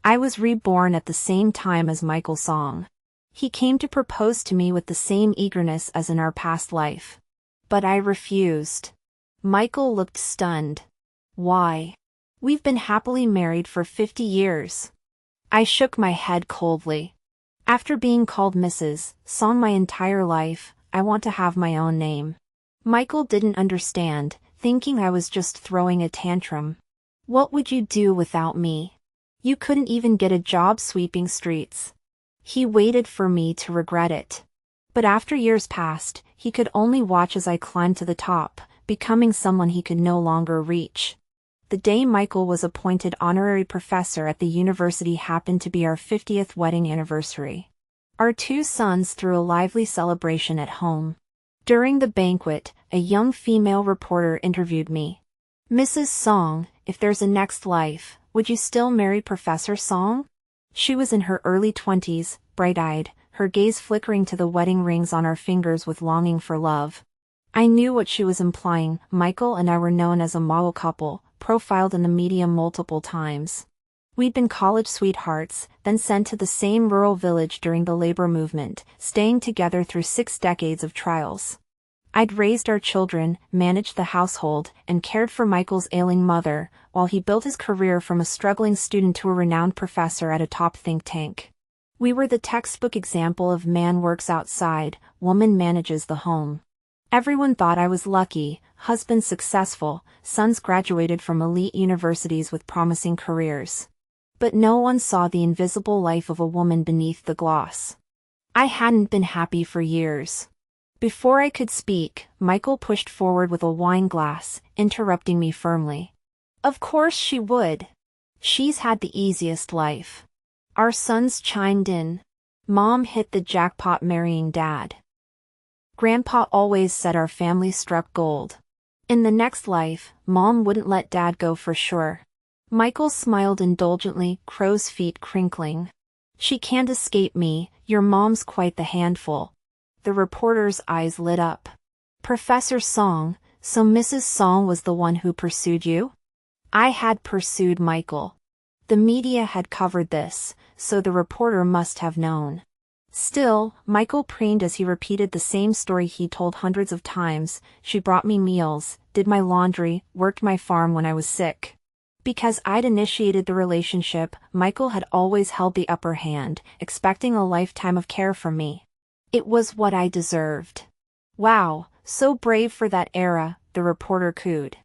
I was reborn at the same time as Michael Song. He came to propose to me with the same eagerness as in our past life. But I refused. Michael looked stunned. Why? We've been happily married for 50 years. I shook my head coldly. After being called Mrs. Song my entire life, I want to have my own name. Michael didn't understand, thinking I was just throwing a tantrum. What would you do without me? You couldn't even get a job sweeping streets. He waited for me to regret it. But after years passed, he could only watch as I climbed to the top, becoming someone he could no longer reach. The day Michael was appointed honorary professor at the university happened to be our 50th wedding anniversary. Our two sons threw a lively celebration at home. During the banquet, a young female reporter interviewed me. Mrs. Song, if there's a next life, would you still marry Professor Song? She was in her early 20s, bright-eyed, her gaze flickering to the wedding rings on our fingers with longing for love. I knew what she was implying. Michael and I were known as a model couple, profiled in the media multiple times. We'd been college sweethearts, then sent to the same rural village during the labor movement, staying together through 6 decades of trials. I'd raised our children, managed the household, and cared for Michael's ailing mother, while he built his career from a struggling student to a renowned professor at a top think tank. We were the textbook example of man works outside, woman manages the home. Everyone thought I was lucky, husband successful, sons graduated from elite universities with promising careers. But no one saw the invisible life of a woman beneath the gloss. I hadn't been happy for years. Before I could speak, Michael pushed forward with a wine glass, interrupting me firmly. Of course she would. She's had the easiest life. Our sons chimed in. Mom hit the jackpot marrying Dad. Grandpa always said our family struck gold. In the next life, Mom wouldn't let Dad go for sure. Michael smiled indulgently, crow's feet crinkling. She can't escape me, your mom's quite the handful. The reporter's eyes lit up. Professor Song, so Mrs. Song was the one who pursued you? I had pursued Michael. The media had covered this, so the reporter must have known. Still, Michael preened as he repeated the same story he told hundreds of times. She brought me meals, did my laundry, worked my farm when I was sick. Because I'd initiated the relationship, Michael had always held the upper hand, expecting a lifetime of care from me. It was what I deserved. Wow, so brave for that era, the reporter cooed.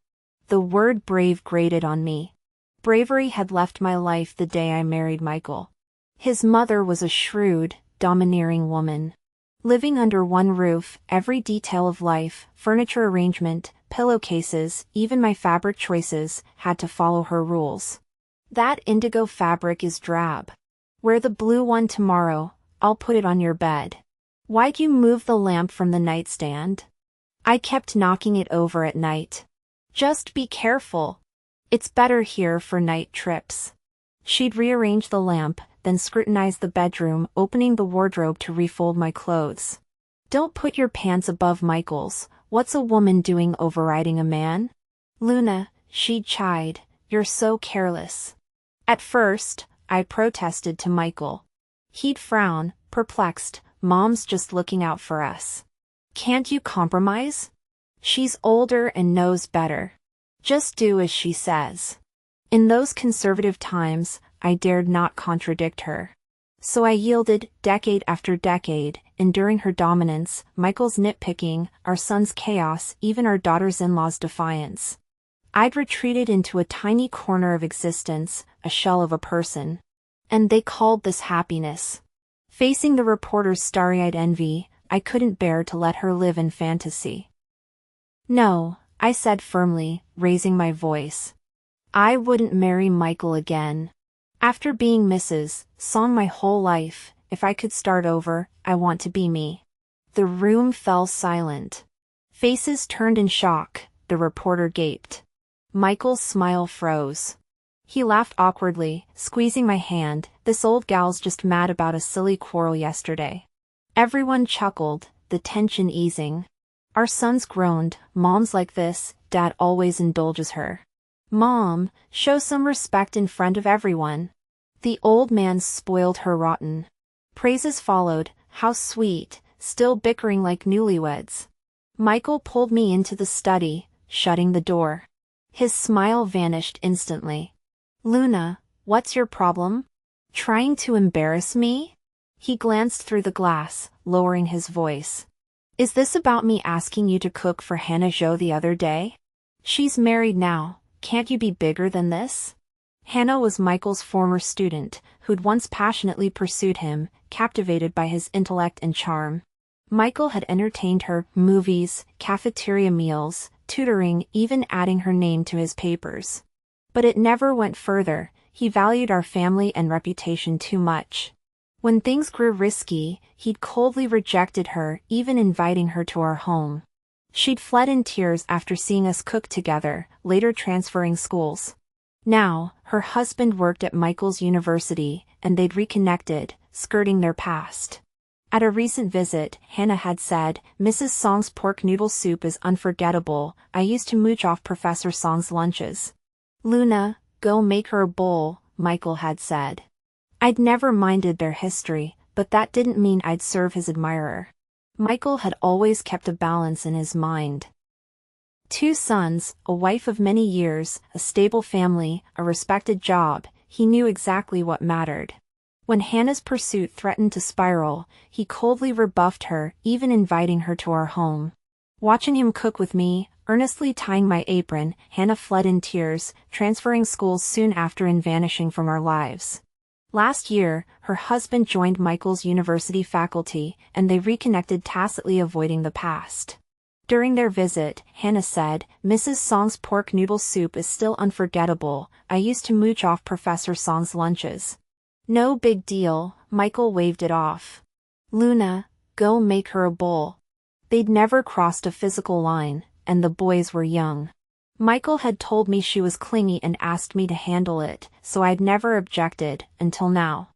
The word brave grated on me. Bravery had left my life the day I married Michael. His mother was a shrewd, domineering woman. Living under one roof, every detail of life, furniture arrangement, pillowcases, even my fabric choices, had to follow her rules. That indigo fabric is drab. Wear the blue one tomorrow, I'll put it on your bed. Why'd you move the lamp from the nightstand? I kept knocking it over at night. Just be careful. It's better here for night trips. She'd rearrange the lamp, then scrutinize the bedroom, opening the wardrobe to refold my clothes. Don't put your pants above Michael's. What's a woman doing overriding a man? Luna, she'd chide, you're so careless. At first, I protested to Michael. He'd frown, perplexed, Mom's just looking out for us. Can't you compromise? She's older and knows better. Just do as she says. In those conservative times, I dared not contradict her. So I yielded, decade after decade, enduring her dominance, Michael's nitpicking, our son's chaos, even our daughter's-in-law's defiance. I'd retreated into a tiny corner of existence, a shell of a person. And they called this happiness. Facing the reporter's starry-eyed envy, I couldn't bear to let her live in fantasy. No, I said firmly, raising my voice. I wouldn't marry Michael again. After being Mrs. Song my whole life, if I could start over, I want to be me. The room fell silent. Faces turned in shock, the reporter gaped. Michael's smile froze. He laughed awkwardly, squeezing my hand. This old gal's just mad about a silly quarrel yesterday. Everyone chuckled, the tension easing. Our sons groaned, Mom's like this, Dad always indulges her. Mom, show some respect in front of everyone. The old man spoiled her rotten. Praises followed, how sweet, still bickering like newlyweds. Michael pulled me into the study, shutting the door. His smile vanished instantly. Luna, what's your problem? Trying to embarrass me? He glanced through the glass, lowering his voice. Is this about me asking you to cook for Hannah Jo the other day? She's married now, can't you be bigger than this? Hannah was Michael's former student, who'd once passionately pursued him, captivated by his intellect and charm. Michael had entertained her, movies, cafeteria meals, tutoring, even adding her name to his papers. But it never went further. He valued our family and reputation too much. When things grew risky, he'd coldly rejected her, even inviting her to our home. She'd fled in tears after seeing us cook together, later transferring schools. Now, her husband worked at Michael's university, and they'd reconnected, skirting their past. At a recent visit, Hannah had said, "Mrs. Song's pork noodle soup is unforgettable. I used to mooch off Professor Song's lunches." "Luna, go make her a bowl," Michael had said. I'd never minded their history, but that didn't mean I'd serve his admirer. Michael had always kept a balance in his mind. 2 sons, a wife of many years, a stable family, a respected job, he knew exactly what mattered. When Hannah's pursuit threatened to spiral, he coldly rebuffed her, even inviting her to our home. Watching him cook with me, earnestly tying my apron, Hannah fled in tears, transferring schools soon after and vanishing from our lives. Last year, her husband joined Michael's university faculty, and they reconnected, tacitly avoiding the past. During their visit, Hannah said, "Mrs. Song's pork noodle soup is still unforgettable. I used to mooch off Professor Song's lunches." "No big deal," Michael waved it off. "Luna, go make her a bowl." They'd never crossed a physical line, and the boys were young. Michael had told me she was clingy and asked me to handle it, so I'd never objected, until now.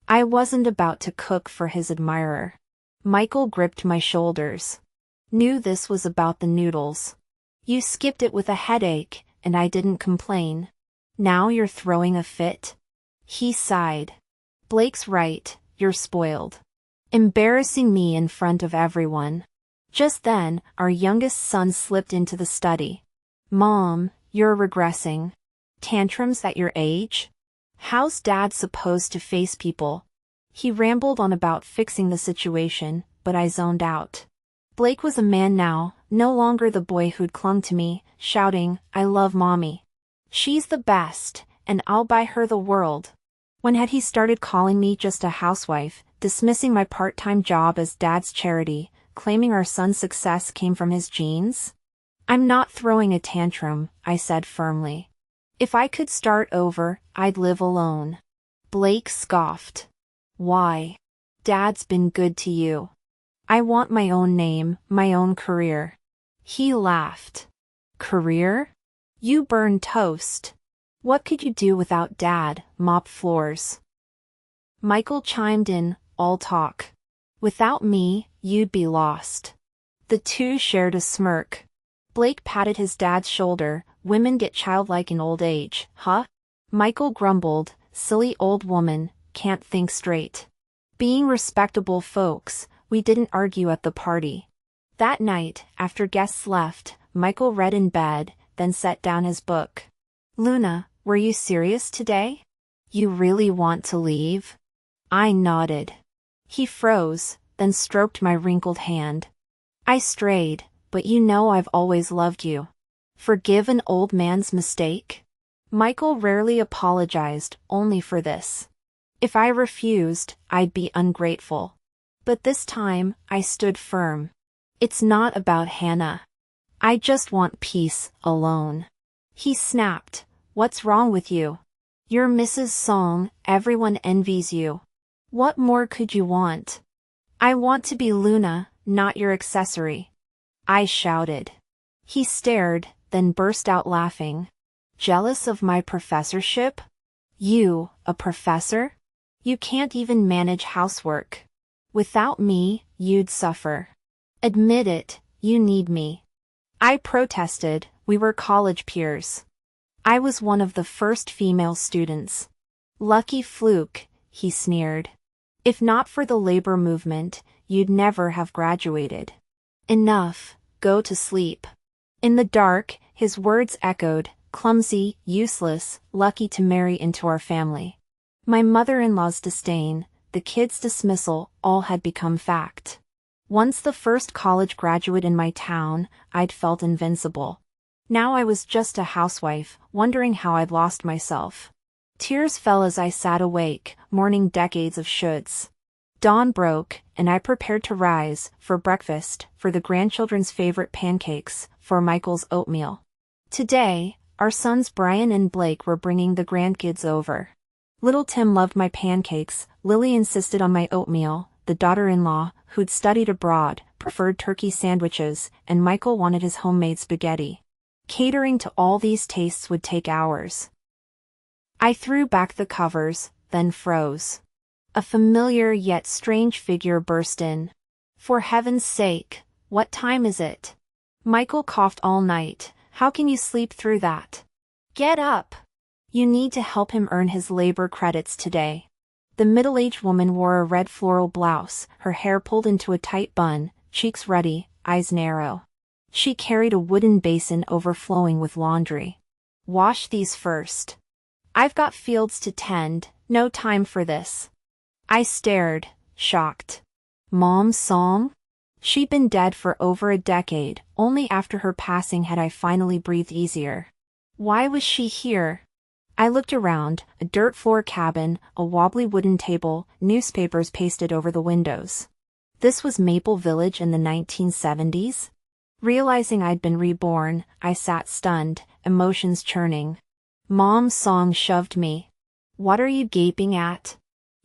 I wasn't about to cook for his admirer. Michael gripped my shoulders. Knew this was about the noodles. You skipped it with a headache, and I didn't complain. Now you're throwing a fit? He sighed. Blake's right, you're spoiled. Embarrassing me in front of everyone. Just then, our youngest son slipped into the study. "Mom, you're regressing. Tantrums at your age? How's Dad supposed to face people?" He rambled on about fixing the situation, but I zoned out. Blake was a man now, no longer the boy who'd clung to me, shouting, "I love Mommy. She's the best, and I'll buy her the world." When had he started calling me just a housewife, dismissing my part-time job as Dad's charity, claiming our son's success came from his genes? "I'm not throwing a tantrum," I said firmly. "If I could start over, I'd live alone." Blake scoffed. "Why? Dad's been good to you." "I want my own name, my own career." He laughed. "Career? You burn toast. What could you do without Dad? Mop floors." Michael chimed in, all talk. "Without me, you'd be lost." The two shared a smirk. Blake patted his dad's shoulder. "Women get childlike in old age, huh?" Michael grumbled, "Silly old woman, can't think straight." Being respectable folks, we didn't argue at the party. That night, after guests left, Michael read in bed, then set down his book. "Luna, were you serious today? You really want to leave?" I nodded. He froze, then stroked my wrinkled hand. "I strayed, but you know I've always loved you. Forgive an old man's mistake?" Michael rarely apologized, only for this. If I refused, I'd be ungrateful. But this time, I stood firm. "It's not about Hannah. I just want peace, alone." He snapped, "What's wrong with you? You're Mrs. Song, everyone envies you. What more could you want?" "I want to be Luna, not your accessory." I shouted. He stared, then burst out laughing. "Jealous of my professorship? You, a professor? You can't even manage housework. Without me, you'd suffer. Admit it, you need me." I protested, we were college peers. I was one of the first female students. Lucky fluke, he sneered. If not for the labor movement, you'd never have graduated. Enough, go to sleep. In the dark, his words echoed, clumsy, useless, lucky to marry into our family. My mother-in-law's disdain, the kids' dismissal, all had become fact. Once the first college graduate in my town, I'd felt invincible. Now I was just a housewife, wondering how I'd lost myself. Tears fell as I sat awake, mourning decades of shoulds. Dawn broke, and I prepared to rise, for breakfast, for the grandchildren's favorite pancakes, for Michael's oatmeal. Today, our sons Brian and Blake were bringing the grandkids over. Little Tim loved my pancakes, Lily insisted on my oatmeal, the daughter-in-law, who'd studied abroad, preferred turkey sandwiches, and Michael wanted his homemade spaghetti. Catering to all these tastes would take hours. I threw back the covers, then froze. A familiar yet strange figure burst in. For heaven's sake, what time is it? Michael coughed all night. How can you sleep through that? Get up! You need to help him earn his labor credits today. The middle-aged woman wore a red floral blouse, her hair pulled into a tight bun, cheeks ruddy, eyes narrow. She carried a wooden basin overflowing with laundry. Wash these first. I've got fields to tend, no time for this. I stared, shocked. Mom's song? She'd been dead for over a decade, only after her passing had I finally breathed easier. Why was she here? I looked around, a dirt floor cabin, a wobbly wooden table, newspapers pasted over the windows. This was Maple Village in the 1970s? Realizing I'd been reborn, I sat stunned, emotions churning. Mom's song shoved me. What are you gaping at?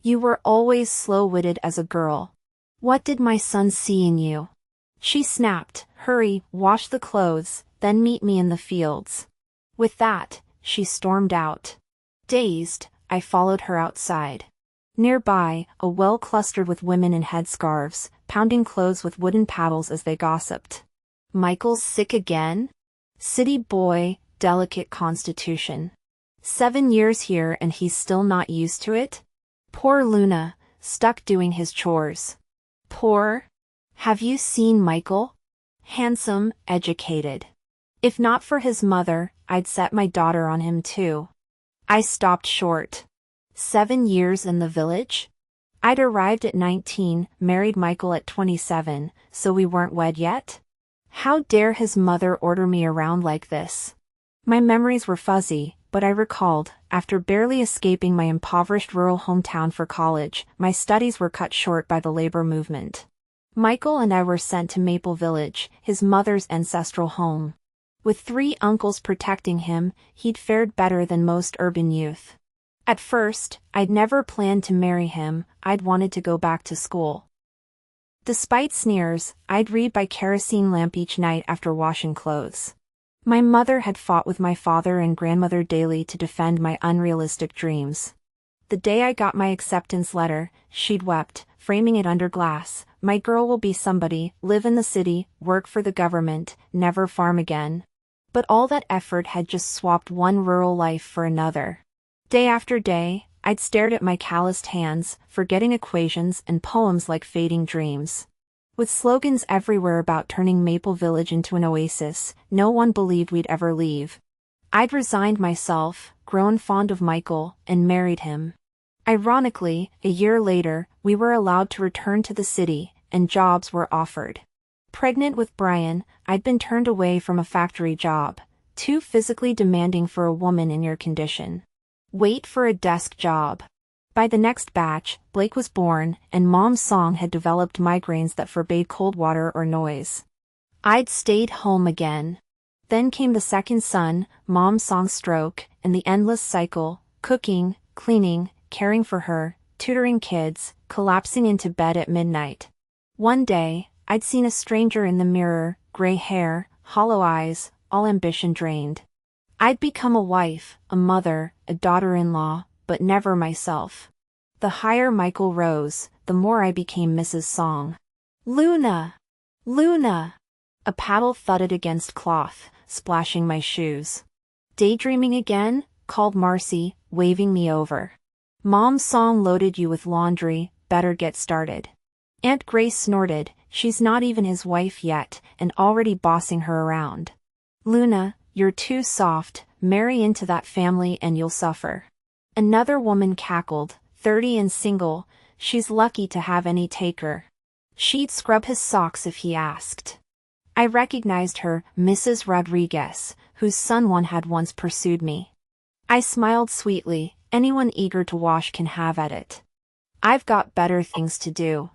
You were always slow-witted as a girl. What did my son see in you? She snapped, hurry, wash the clothes, then meet me in the fields. With that, she stormed out. Dazed, I followed her outside. Nearby, a well clustered with women in headscarves, pounding clothes with wooden paddles as they gossiped. Michael's sick again? City boy, delicate constitution. 7 years here and he's still not used to it? Poor Luna, stuck doing his chores. Poor? Have you seen Michael? Handsome, educated. If not for his mother, I'd set my daughter on him too. I stopped short. 7 years in the village? I'd arrived at 19, married Michael at 27, so we weren't wed yet? How dare his mother order me around like this? My memories were fuzzy, but I recalled, after barely escaping my impoverished rural hometown for college, my studies were cut short by the labor movement. Michael and I were sent to Maple Village, his mother's ancestral home. With 3 uncles protecting him, he'd fared better than most urban youth. At first, I'd never planned to marry him, I'd wanted to go back to school. Despite sneers, I'd read by kerosene lamp each night after washing clothes. My mother had fought with my father and grandmother daily to defend my unrealistic dreams. The day I got my acceptance letter, she'd wept, framing it under glass. My girl will be somebody, live in the city, work for the government, never farm again. But all that effort had just swapped one rural life for another. Day after day, I'd stared at my calloused hands, forgetting equations and poems like fading dreams. With slogans everywhere about turning Maple Village into an oasis, no one believed we'd ever leave. I'd resigned myself, grown fond of Michael, and married him. Ironically, a year later, we were allowed to return to the city, and jobs were offered. Pregnant with Brian, I'd been turned away from a factory job, too physically demanding for a woman in your condition. Wait for a desk job. By the next batch, Blake was born, and Mom's song had developed migraines that forbade cold water or noise. I'd stayed home again. Then came the second son, Mom's song stroke, and the endless cycle, cooking, cleaning, caring for her, tutoring kids, collapsing into bed at midnight. One day, I'd seen a stranger in the mirror, gray hair, hollow eyes, all ambition drained. I'd become a wife, a mother, a daughter-in-law, but never myself. The higher Michael rose, the more I became Mrs. Song. Luna! Luna! A paddle thudded against cloth, splashing my shoes. Daydreaming again? Called Marcy, waving me over. Mom's song loaded you with laundry, better get started. Aunt Grace snorted, she's not even his wife yet, and already bossing her around. Luna, you're too soft, marry into that family and you'll suffer. Another woman cackled, 30 and single, she's lucky to have any taker. She'd scrub his socks if he asked. I recognized her, Mrs. Rodriguez, whose son one had once pursued me. I smiled sweetly, anyone eager to wash can have at it. I've got better things to do.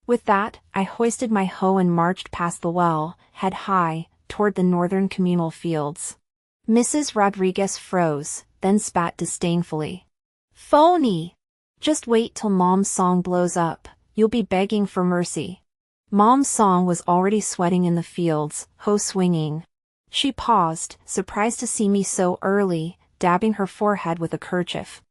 With that, I hoisted my hoe and marched past the well, head high, toward the northern communal fields. Mrs. Rodriguez froze, then spat disdainfully. Phony! Just wait till Mom's song blows up, you'll be begging for mercy. Mom's song was already sweating in the fields, hoe swinging. She paused, surprised to see me so early, dabbing her forehead with a kerchief.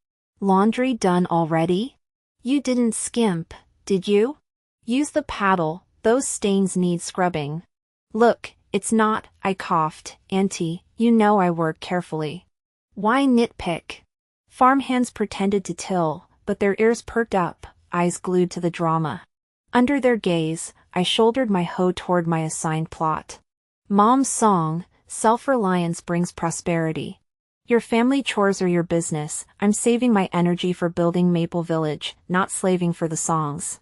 Laundry done already? You didn't skimp, did you? Use the paddle, those stains need scrubbing. Look, it's not, I coughed, Auntie, you know I work carefully. Why nitpick? Farmhands pretended to till, but their ears perked up, eyes glued to the drama. Under their gaze, I shouldered my hoe toward my assigned plot. Mom's song, self-reliance brings prosperity. Your family chores are your business, I'm saving my energy for building Maple Village, not slaving for the songs.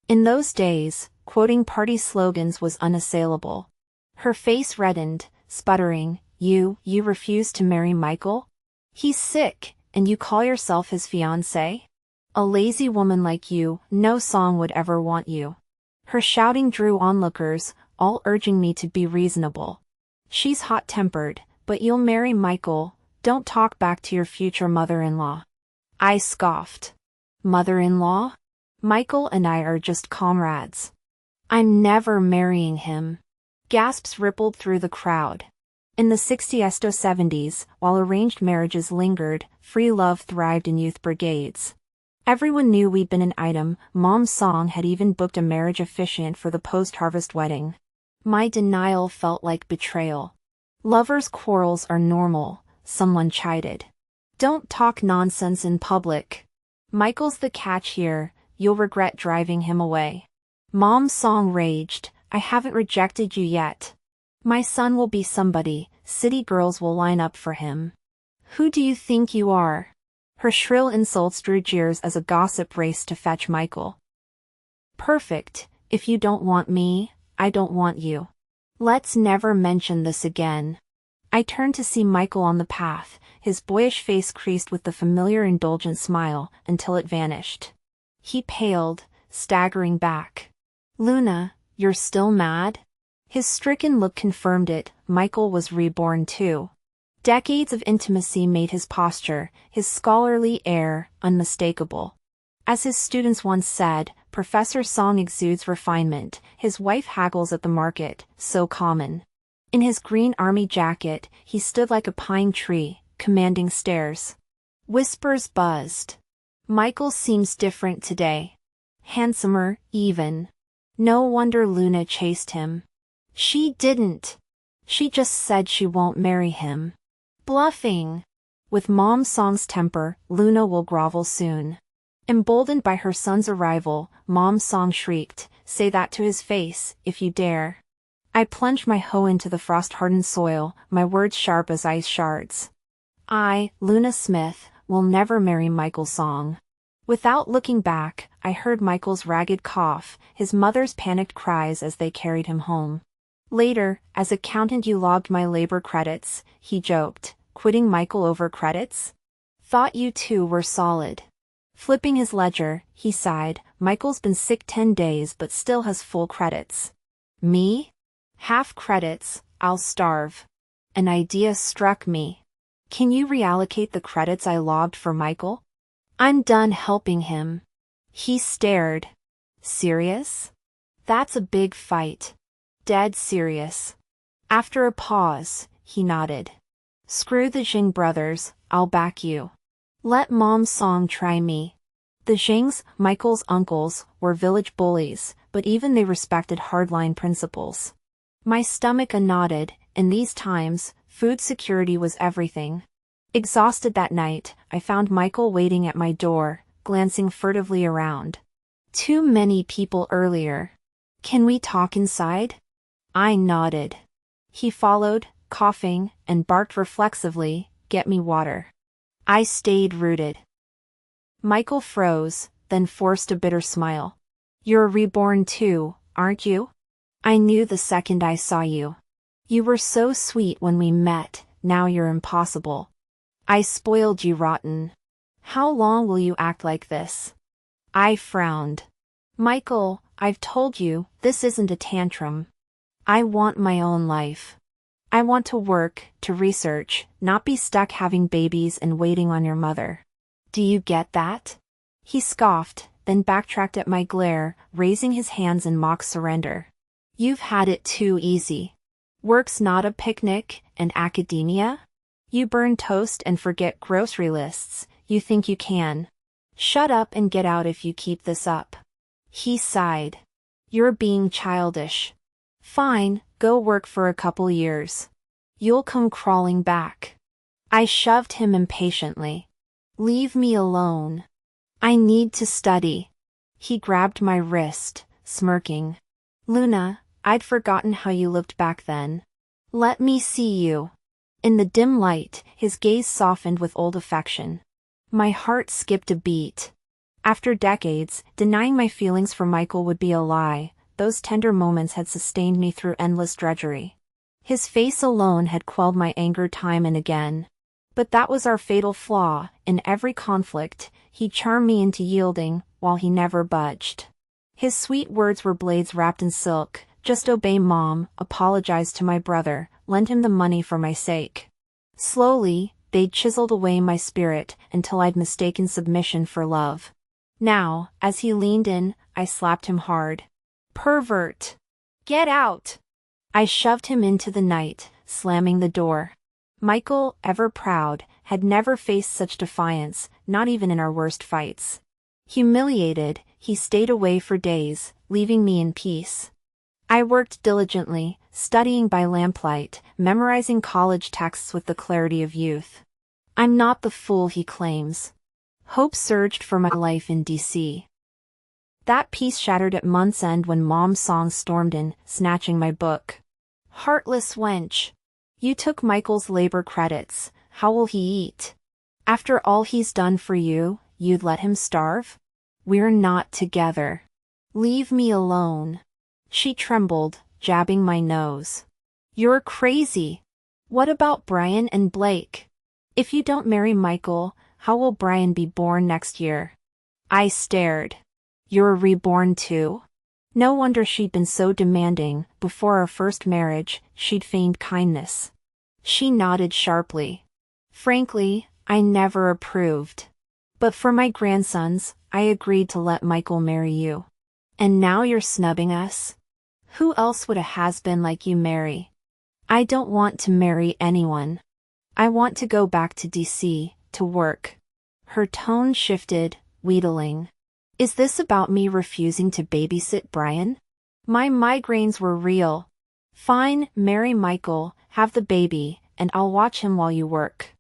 In those days, quoting party slogans was unassailable. Her face reddened, sputtering, You refuse to marry Michael? He's sick, and you call yourself his fiancé? A lazy woman like you, no song would ever want you. Her shouting drew onlookers, all urging me to be reasonable. She's hot-tempered, but you'll marry Michael, don't talk back to your future mother-in-law. I scoffed. Mother-in-law? Michael and I are just comrades. I'm never marrying him. Gasps rippled through the crowd. In the 1970s, while arranged marriages lingered, free love thrived in youth brigades. Everyone knew we'd been an item, Mom's song had even booked a marriage officiant for the post-harvest wedding. My denial felt like betrayal. Lovers' quarrels are normal, someone chided. Don't talk nonsense in public. Michael's the catch here, you'll regret driving him away. Mom's song raged, I haven't rejected you yet. My son will be somebody, city girls will line up for him. Who do you think you are? Her shrill insults drew jeers as a gossip raced to fetch Michael. Perfect, if you don't want me, I don't want you. Let's never mention this again. I turned to see Michael on the path, his boyish face creased with the familiar indulgent smile, until it vanished. He paled, staggering back. Luna, you're still mad? His stricken look confirmed it, Michael was reborn too. Decades of intimacy made his posture, his scholarly air, unmistakable. As his students once said, Professor Song exudes refinement, his wife haggles at the market, so common. In his green army jacket, he stood like a pine tree, commanding stares. Whispers buzzed. Michael seems different today. Handsomer, even. No wonder Luna chased him. She didn't. She just said she won't marry him. Bluffing. With Mom's song's temper, Luna will grovel soon. Emboldened by her son's arrival, Mom's song shrieked, say that to his face, if you dare. I plunged my hoe into the frost-hardened soil, my words sharp as ice shards. I, Luna Smith, will never marry Michael Song. Without looking back, I heard Michael's ragged cough, his mother's panicked cries as they carried him home. Later, as accountant you logged my labor credits, he joked, quitting Michael over credits? Thought you two were solid. Flipping his ledger, he sighed, Michael's been sick 10 days but still has full credits. Me? Half credits, I'll starve. An idea struck me. Can you reallocate the credits I logged for Michael? I'm done helping him. He stared. Serious? That's a big fight. Dead serious. After a pause, he nodded. Screw the Jing brothers, I'll back you. Let Mom's song try me. The Jings, Michael's uncles, were village bullies, but even they respected hardline principles. My stomach nodded, in these times, food security was everything. Exhausted that night, I found Michael waiting at my door, glancing furtively around. Too many people earlier. Can we talk inside? I nodded. He followed, coughing, and barked reflexively, "Get me water." I stayed rooted. Michael froze, then forced a bitter smile. "You're reborn too, aren't you? I knew the second I saw you. You were so sweet when we met, now you're impossible. I spoiled you rotten. How long will you act like this?" I frowned. "Michael, I've told you, this isn't a tantrum. I want my own life. I want to work, to research, not be stuck having babies and waiting on your mother. Do you get that?" He scoffed, then backtracked at my glare, raising his hands in mock surrender. "You've had it too easy. Work's not a picnic, and academia? You burn toast and forget grocery lists, you think you can. Shut up and get out if you keep this up." He sighed. "You're being childish. Fine, go work for a couple years. You'll come crawling back." I shoved him impatiently. "Leave me alone. I need to study." He grabbed my wrist, smirking. "Luna, I'd forgotten how you looked back then. Let me see you." In the dim light, his gaze softened with old affection. My heart skipped a beat. After decades, denying my feelings for Michael would be a lie. Those tender moments had sustained me through endless drudgery. His face alone had quelled my anger time and again. But that was our fatal flaw. In every conflict, he charmed me into yielding, while he never budged. His sweet words were blades wrapped in silk. "Just obey Mom, apologize to my brother, lend him the money for my sake." Slowly, they'd chiseled away my spirit until I'd mistaken submission for love. Now, as he leaned in, I slapped him hard. "Pervert! Get out!" I shoved him into the night, slamming the door. Michael, ever proud, had never faced such defiance, not even in our worst fights. Humiliated, he stayed away for days, leaving me in peace. I worked diligently, studying by lamplight, memorizing college texts with the clarity of youth. I'm not the fool he claims. Hope surged for my life in DC. That peace shattered at month's end when Mom's song stormed in, snatching my book. "Heartless wench. You took Michael's labor credits, how will he eat? After all he's done for you, you'd let him starve? We're not together. Leave me alone." She trembled, jabbing my nose. "You're crazy. What about Brian and Blake? If you don't marry Michael, how will Brian be born next year?" I stared. "You're reborn too?" No wonder she'd been so demanding. Before our first marriage, she'd feigned kindness. She nodded sharply. "Frankly, I never approved. But for my grandsons, I agreed to let Michael marry you. And now you're snubbing us? Who else would a has-been like you marry?" "I don't want to marry anyone. I want to go back to DC, to work." Her tone shifted, wheedling. "Is this about me refusing to babysit Brian? My migraines were real. Fine, marry Michael, have the baby, and I'll watch him while you work."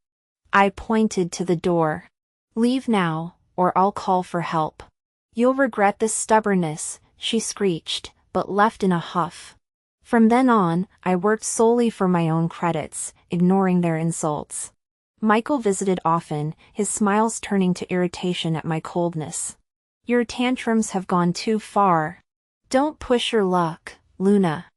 I pointed to the door. "Leave now, or I'll call for help." "You'll regret this stubbornness," she screeched, but left in a huff. From then on, I worked solely for my own credits, ignoring their insults. Michael visited often, his smiles turning to irritation at my coldness. "Your tantrums have gone too far. Don't push your luck, Luna."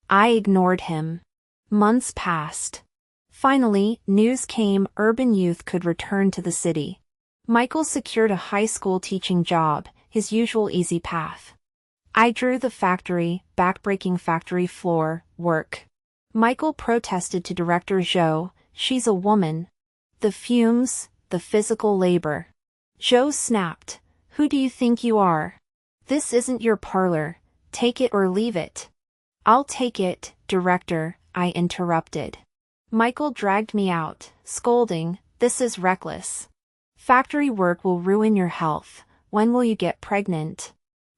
I ignored him. Months passed. Finally, news came urban youth could return to the city. Michael secured a high school teaching job, his usual easy path. I drew the factory, backbreaking factory floor, work. Michael protested to Director Joe, "She's a woman." The fumes, the physical labor. Joe snapped, "Who do you think you are? This isn't your parlor, take it or leave it." "I'll take it, Director," I interrupted. Michael dragged me out, scolding, "This is reckless. Factory work will ruin your health. When will you get pregnant?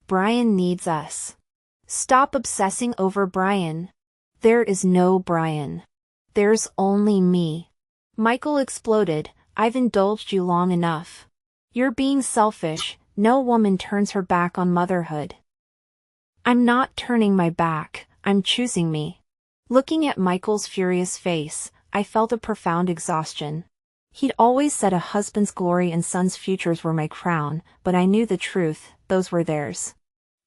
Brian needs us." "Stop obsessing over Brian. There is no Brian. There's only me." Michael exploded. "I've indulged you long enough. You're being selfish. No woman turns her back on motherhood." "I'm not turning my back, I'm choosing me." Looking at Michael's furious face, I felt a profound exhaustion. He'd always said a husband's glory and son's futures were my crown, but I knew the truth, those were theirs.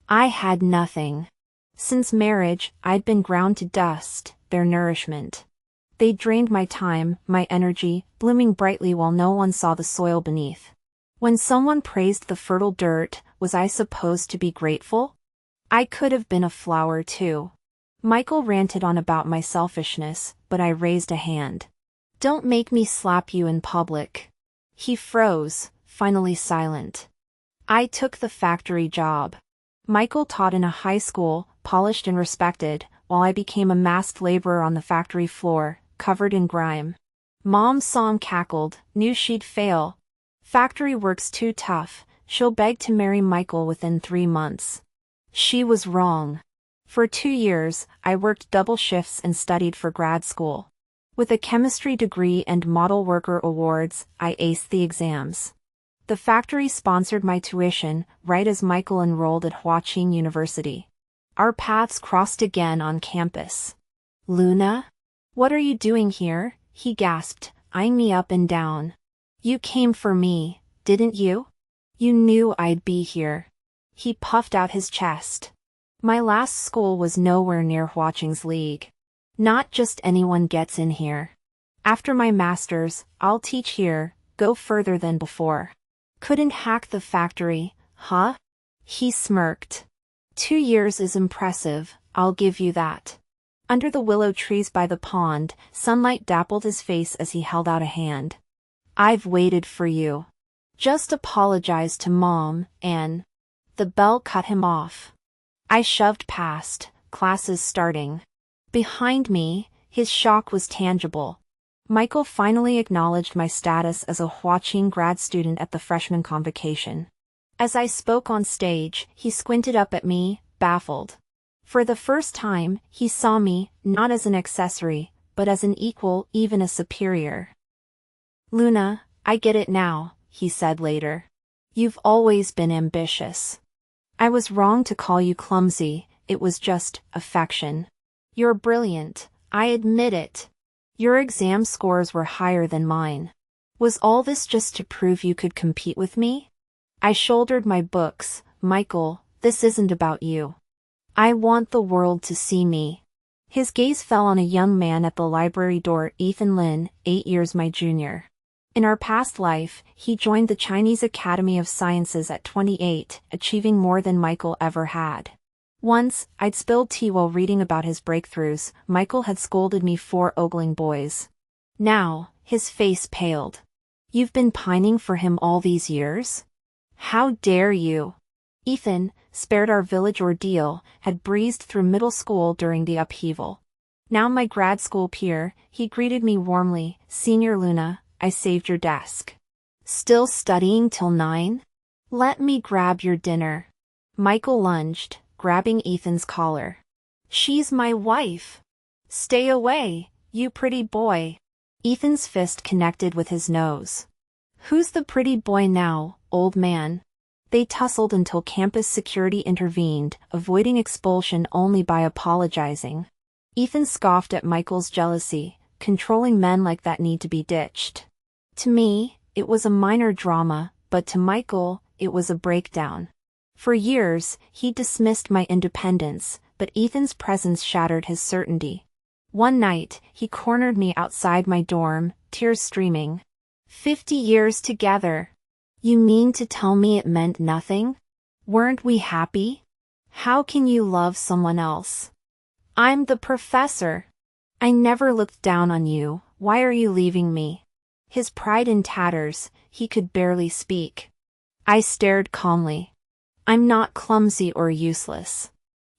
I had nothing. Since marriage, I'd been ground to dust, their nourishment. They drained my time, my energy, blooming brightly while no one saw the soil beneath. When someone praised the fertile dirt, was I supposed to be grateful? I could have been a flower too. Michael ranted on about my selfishness, but I raised a hand. "Don't make me slap you in public." He froze, finally silent. I took the factory job. Michael taught in a high school, polished and respected, while I became a masked laborer on the factory floor, covered in grime. Mom saw him, cackled, knew she'd fail. "Factory work's too tough, she'll beg to marry Michael within 3 months." She was wrong. For 2 years, I worked double shifts and studied for grad school. With a chemistry degree and model worker awards, I aced the exams. The factory sponsored my tuition, right as Michael enrolled at Huaqing University. Our paths crossed again on campus. "Luna? What are you doing here?" he gasped, eyeing me up and down. "You came for me, didn't you? You knew I'd be here." He puffed out his chest. "My last school was nowhere near Huaqing's league. Not just anyone gets in here. After my master's, I'll teach here, go further than before." "Couldn't hack the factory, huh?" He smirked. 2 years is impressive, I'll give you that." Under the willow trees by the pond, sunlight dappled his face as he held out a hand. "I've waited for you. Just apologize to Mom, and..." The bell cut him off. I shoved past, classes starting. Behind me, his shock was tangible. Michael finally acknowledged my status as a Huaqing grad student at the freshman convocation. As I spoke on stage, he squinted up at me, baffled. For the first time, he saw me, not as an accessory, but as an equal, even a superior. "Luna, I get it now," he said later. "You've always been ambitious. I was wrong to call you clumsy, it was just affection. You're brilliant, I admit it. Your exam scores were higher than mine. Was all this just to prove you could compete with me?" I shouldered my books. "Michael, this isn't about you. I want the world to see me." His gaze fell on a young man at the library door, Ethan Lin, 8 years my junior. In our past life, he joined the Chinese Academy of Sciences at 28, achieving more than Michael ever had. Once, I'd spilled tea while reading about his breakthroughs. Michael had scolded me for ogling boys. Now, his face paled. "You've been pining for him all these years? How dare you?" Ethan, spared our village ordeal, had breezed through middle school during the upheaval. Now my grad school peer, he greeted me warmly. "Senior Luna, I saved your desk. Still studying till 9? Let me grab your dinner." Michael lunged, grabbing Ethan's collar. "She's my wife. Stay away, you pretty boy." Ethan's fist connected with his nose. "Who's the pretty boy now, old man?" They tussled until campus security intervened, avoiding expulsion only by apologizing. Ethan scoffed at Michael's jealousy. Controlling men like that need to be ditched. To me, it was a minor drama, but to Michael, it was a breakdown. For years, he dismissed my independence, but Ethan's presence shattered his certainty. One night, he cornered me outside my dorm, tears streaming. 50 years together. You mean to tell me it meant nothing? Weren't we happy? How can you love someone else? I'm the professor. I never looked down on you, why are you leaving me? His pride in tatters, he could barely speak. I stared calmly. I'm not clumsy or useless.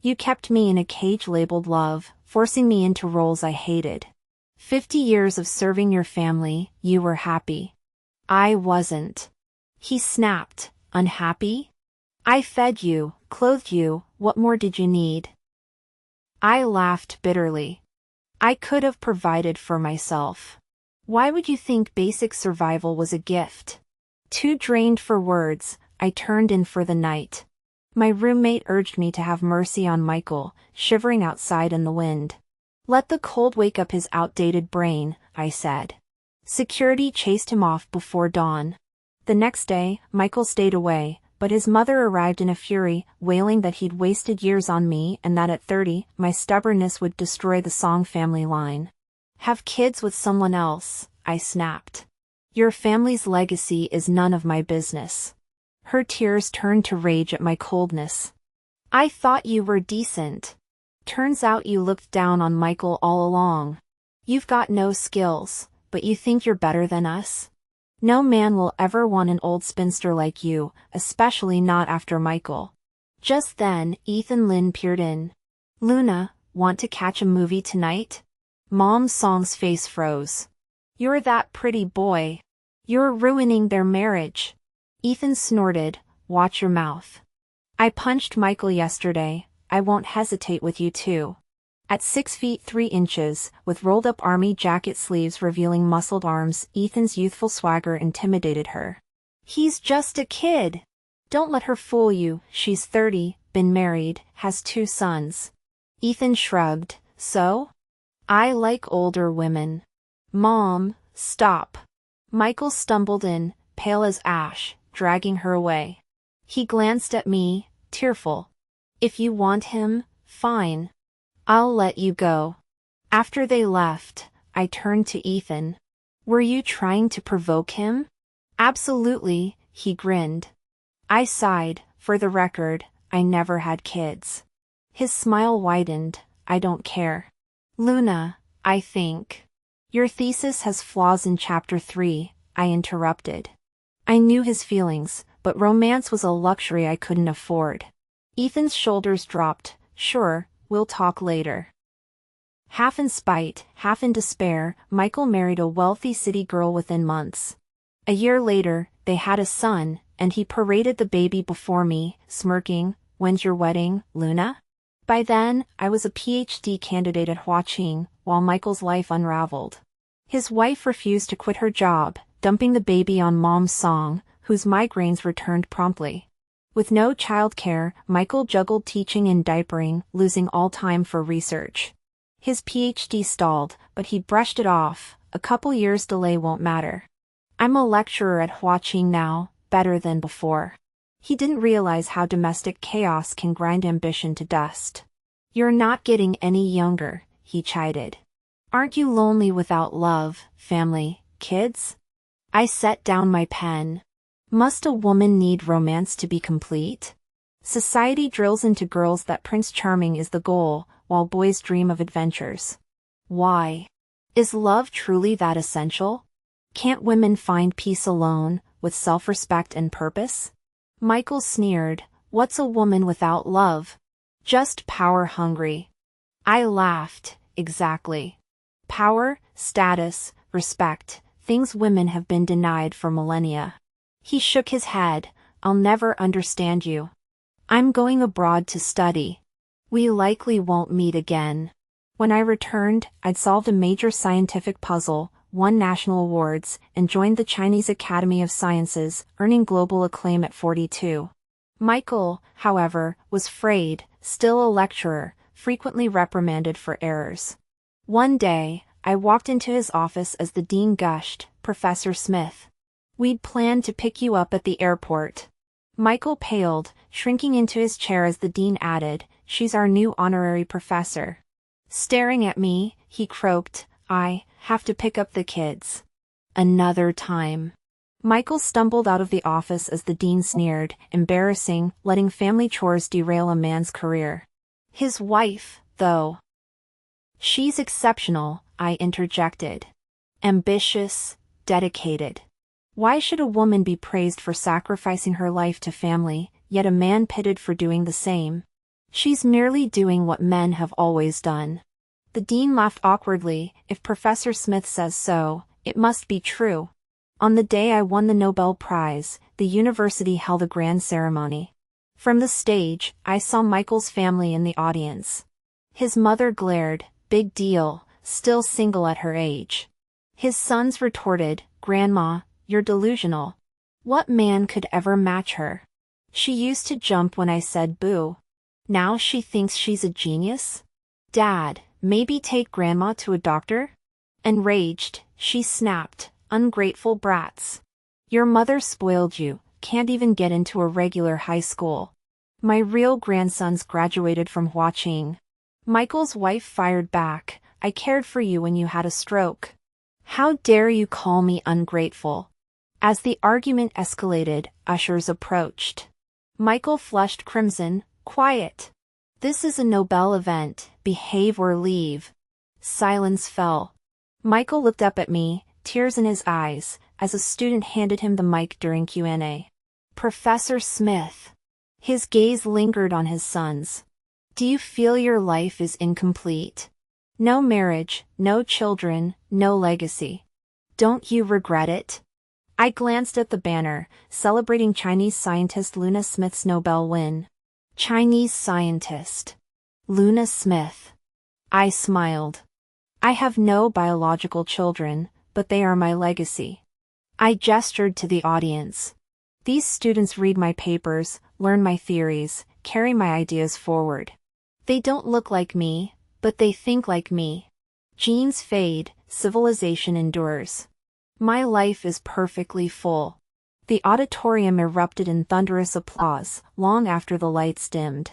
You kept me in a cage labeled love, forcing me into roles I hated. 50 years of serving your family, you were happy. I wasn't. He snapped. Unhappy? I fed you, clothed you, what more did you need? I laughed bitterly. I could have provided for myself. Why would you think basic survival was a gift? Too drained for words, I turned in for the night. My roommate urged me to have mercy on Michael, shivering outside in the wind. Let the cold wake up his outdated brain, I said. Security chased him off before dawn. The next day, Michael stayed away, but his mother arrived in a fury, wailing that he'd wasted years on me and that at 30, my stubbornness would destroy the Song family line. Have kids with someone else, I snapped. Your family's legacy is none of my business. Her tears turned to rage at my coldness. I thought you were decent. Turns out you looked down on Michael all along. You've got no skills, but you think you're better than us? No man will ever want an old spinster like you, especially not after Michael. Just then, Ethan Lynn peered in. Luna, want to catch a movie tonight? Mom Song's face froze. You're that pretty boy. You're ruining their marriage. Ethan snorted, watch your mouth. I punched Michael yesterday, I won't hesitate with you too. At 6 feet 3 inches, with rolled-up army jacket sleeves revealing muscled arms, Ethan's youthful swagger intimidated her. He's just a kid. Don't let her fool you, she's 30, been married, has 2 sons. Ethan shrugged, so? I like older women. Mom, stop. Michael stumbled in, pale as ash, dragging her away. He glanced at me, tearful. If you want him, fine. I'll let you go. After they left, I turned to Ethan. Were you trying to provoke him? Absolutely, he grinned. I sighed, for the record, I never had kids. His smile widened, I don't care. Luna, I think. Your thesis has flaws in chapter 3, I interrupted. I knew his feelings, but romance was a luxury I couldn't afford. Ethan's shoulders dropped, sure, we'll talk later. Half in spite, half in despair, Michael married a wealthy city girl within months. A year later, they had a son, and he paraded the baby before me, smirking, when's your wedding, Luna? By then, I was a PhD candidate at Huaqing, while Michael's life unraveled. His wife refused to quit her job, dumping the baby on Mom Song, whose migraines returned promptly. With no childcare, Michael juggled teaching and diapering, losing all time for research. His PhD stalled, but he brushed it off, a couple years delay won't matter. I'm a lecturer at Huaqing now, better than before. He didn't realize how domestic chaos can grind ambition to dust. You're not getting any younger, he chided. Aren't you lonely without love, family, kids? I set down my pen. Must a woman need romance to be complete? Society drills into girls that Prince Charming is the goal, while boys dream of adventures. Why? Is love truly that essential? Can't women find peace alone, with self-respect and purpose? Michael sneered, what's a woman without love? Just power-hungry. I laughed, exactly. Power, status, respect, things women have been denied for millennia. He shook his head, I'll never understand you. I'm going abroad to study. We likely won't meet again. When I returned, I'd solved a major scientific puzzle, won national awards, and joined the Chinese Academy of Sciences, earning global acclaim at 42. Michael, however, was frayed, still a lecturer, frequently reprimanded for errors. One day, I walked into his office as the dean gushed, Professor Smith. We'd planned to pick you up at the airport. Michael paled, shrinking into his chair as the dean added, she's our new honorary professor. Staring at me, he croaked, I have to pick up the kids. Another time. Michael stumbled out of the office as the dean sneered, embarrassing, letting family chores derail a man's career. His wife, though. She's exceptional, I interjected. Ambitious, dedicated. Why should a woman be praised for sacrificing her life to family, yet a man pitted for doing the same? She's merely doing what men have always done. The dean laughed awkwardly, if Professor Smith says so, it must be true. On the day I won the Nobel Prize, the university held a grand ceremony. From the stage, I saw Michael's family in the audience. His mother glared, big deal, still single at her age. His sons retorted, "Grandma, you're delusional. What man could ever match her? She used to jump when I said boo. Now she thinks she's a genius? Dad, maybe take Grandma to a doctor?" Enraged, she snapped, "Ungrateful brats. Your mother spoiled you, can't even get into a regular high school. My real grandsons graduated from watching." Michael's wife fired back, "I cared for you when you had a stroke. How dare you call me ungrateful?" As the argument escalated, ushers approached. Michael flushed crimson, "Quiet. This is a Nobel event, behave or leave." Silence fell. Michael looked up at me, tears in his eyes, as a student handed him the mic during Q&A. "Professor Smith." His gaze lingered on his sons. "Do you feel your life is incomplete? No marriage, no children, no legacy. Don't you regret it?" I glanced at the banner, celebrating Chinese scientist Luna Smith's Nobel win. Chinese scientist. Luna Smith. I smiled. "I have no biological children, but they are my legacy." I gestured to the audience. "These students read my papers, learn my theories, carry my ideas forward. They don't look like me, but they think like me. Genes fade, civilization endures. My life is perfectly full." The auditorium erupted in thunderous applause, long after the lights dimmed.